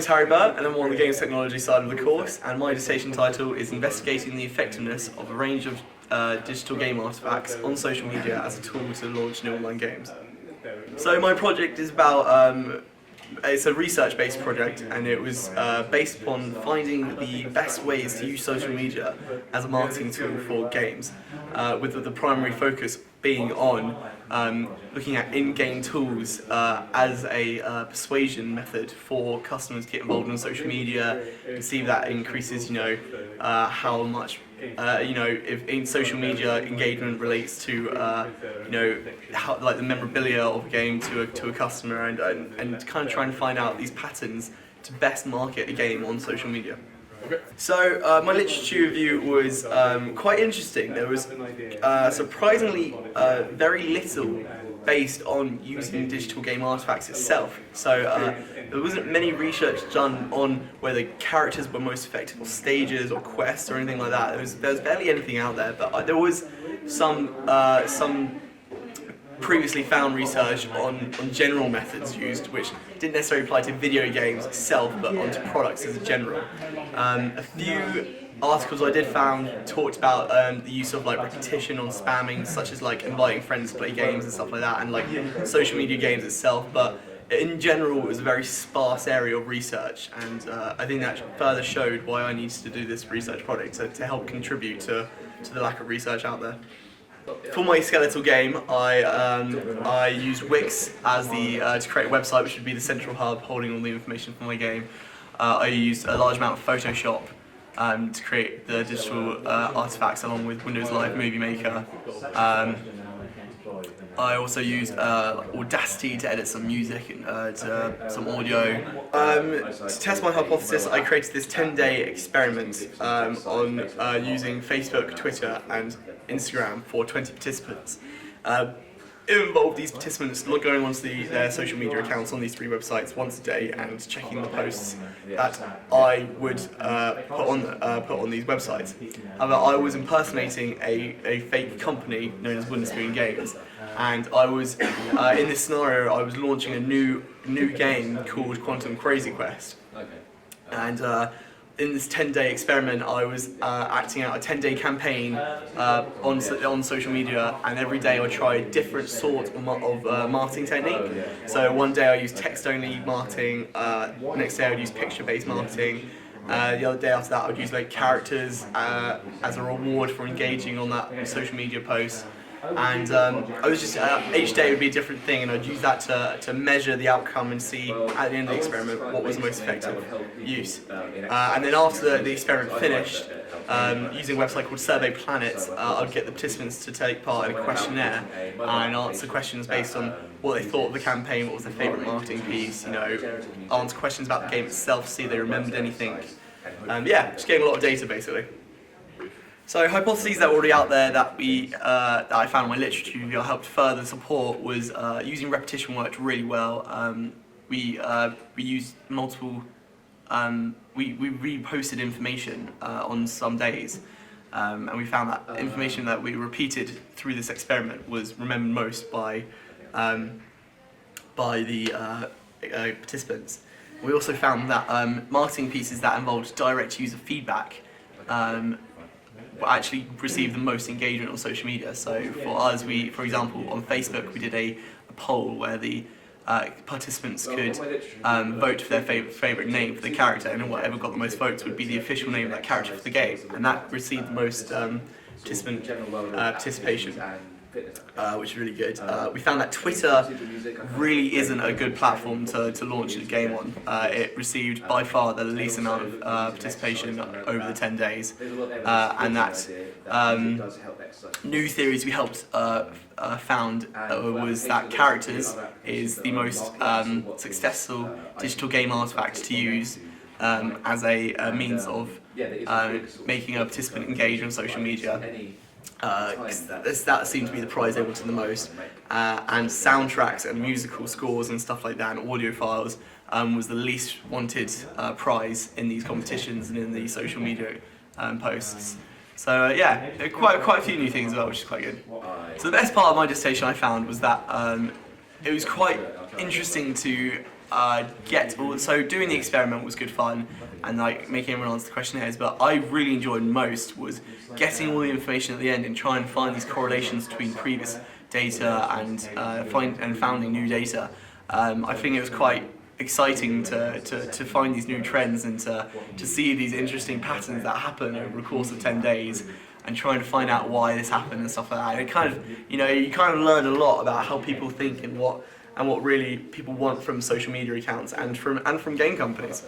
name's Harry Burt, and I'm on the games technology side of the course, and my dissertation title is Investigating the Effectiveness of a Range of Digital Game Artifacts on Social Media as a Tool to Launch New Online Games. So my project is about, it's a research-based project, and it was based upon finding the best ways to use social media as a marketing tool for games, with the primary focus being on looking at in-game tools as a persuasion method for customers to get involved in social media and see if that increases, how much, if in social media engagement relates to, how, like the memorabilia of a game to a customer, and kind of try and find out these patterns to best market a game on social media. So my literature review was quite interesting. There was surprisingly very little based on using digital game artifacts itself. So there wasn't many research done on whether characters were most effective or stages or quests or anything like that. There was barely anything out there, but there was some previously found research on general methods used, which didn't necessarily apply to video games itself, but onto products as a general. A few articles I did found talked about the use of repetition on spamming, such as inviting friends to play games and stuff like that, and social media games itself. But in general, it was a very sparse area of research, and I think that further showed why I needed to do this research project to help contribute to the lack of research out there. For my skeletal game, I used Wix as to create a website, which would be the central hub holding all the information for my game. I used a large amount of Photoshop to create the digital artifacts, along with Windows Live Movie Maker. I also used Audacity to edit some music and some audio. To test my hypothesis, I created this 10-day experiment on using Facebook, Twitter and Instagram for 20 participants. It involved these participants going onto their social media accounts on these 3 websites once a day and checking the posts that I would put on these websites. However, I was impersonating a fake company known as Wooden Spoon Games, and I was in this scenario I was launching a new game called Quantum Crazy Quest, and in this 10-day experiment, I was acting out a 10-day campaign on social media, and every day I tried a different sort of marketing technique. So one day I used text-only marketing, next day I would use picture-based marketing, the other day after that I would use characters as a reward for engaging on that social media post. And I was just, each day would be a different thing, and I'd use that to measure the outcome and see at the end of the experiment what was the most effective use. And then after the experiment finished, using a website called Survey Planet, I'd get the participants to take part in a questionnaire and answer questions based on what they thought of the campaign, what was their favourite marketing piece, answer questions about the game itself, see if they remembered anything. Yeah, just getting a lot of data basically. So hypotheses that were already out there that I found in my literature review helped further support was using repetition worked really well. We used multiple, we reposted information on some days, and we found that information that we repeated through this experiment was remembered most by the participants. We also found that marketing pieces that involved direct user feedback actually received the most engagement on social media. So for us, for example, on Facebook, we did a poll where the participants could vote for their favourite name for the character, and whatever got the most votes would be the official name of that character for the game, and that received the most participation. Which is really good. We found that Twitter really isn't a good platform to launch a game on. It received by far the least amount of participation over the 10 days, and that new theories we helped found was that characters is the most successful digital game artifact to use as a means of making a participant engage on social media. That seemed to be the prize they wanted the most, and soundtracks and musical scores and stuff like that, and audio files was the least wanted prize in these competitions and in these social media posts. So yeah, quite a few new things as well, which is quite good. So the best part of my dissertation I found was that it was quite interesting to so doing the experiment was good fun, and like making everyone answer the questionnaires, but I really enjoyed most was getting all the information at the end and trying to find these correlations between previous data and founding new data. I think it was quite exciting to find these new trends and to see these interesting patterns that happen over the course of 10 days and trying to find out why this happened and stuff like that. And it kind of, you kind of learn a lot about how people think and what really people want from social media accounts and from game companies.